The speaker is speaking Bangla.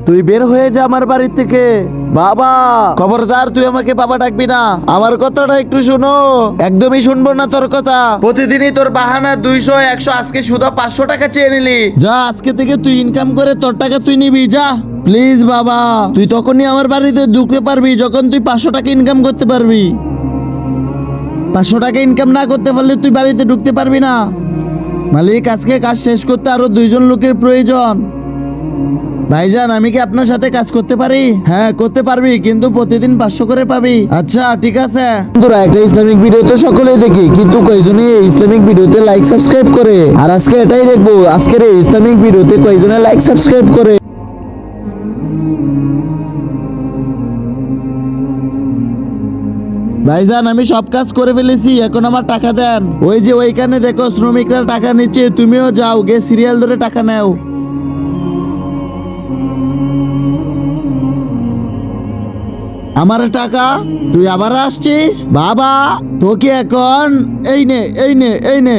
তুই বের হয়ে যা আমার বাড়ি থেকে। বাবা, খবরদার তুই আমাকে বাবা ডাকবি না। আমার কথাটা একটু শোনো। একদমই শুনবো না তোর কথা। প্রতিদিনই তোর বাহানা 200 100, আজকে শুধু 500 টাকা চেয়ে নিলি। যা, আজকে থেকে তুই ইনকাম করে তোর টাকা তুই নিবি, যা প্লিজ বাবা। তুই তখনই আমার বাড়িতে ঢুকতে পারবি যখন তুই 500 টাকা ইনকাম করতে পারবি। 500 টাকা ইনকাম না করতে পারলে তুই বাড়িতে ঢুকতে পারবি না। মালিক, আজকে কাজ শেষ করতে আরো 2জন লোকের প্রয়োজন। ভাইজান, আমি কি আপনার সাথে কাজ করতে পারি? হ্যাঁ, করতে পারবি, কিন্তু প্রতিদিন 500 করে পাবি। আচ্ছা ঠিক আছে। বন্ধুরা, একটা ইসলামিক ভিডিও তো সকলেই দেখি, কিন্তু কয়জনই এই ইসলামিক ভিডিওতে লাইক সাবস্ক্রাইব করে? আর আজকে এটাই দেখবো, আজকের এই ইসলামিক ভিডিওতে কয়জনে লাইক সাবস্ক্রাইব করে। ভাইজান, আমি সব কাজ করে ফেলেছি, এখন আমার টাকা দেন। ওই যে ওইখানে দেখো শ্রমিকরা টাকা নিচ্ছে, তুমিও যাও, গে সিরিয়াল ধরে টাকা নাও। আমার টাকা তুই আবার আসছিস? বাবা, তোকে এখন এই নে, এই নে, এই নে।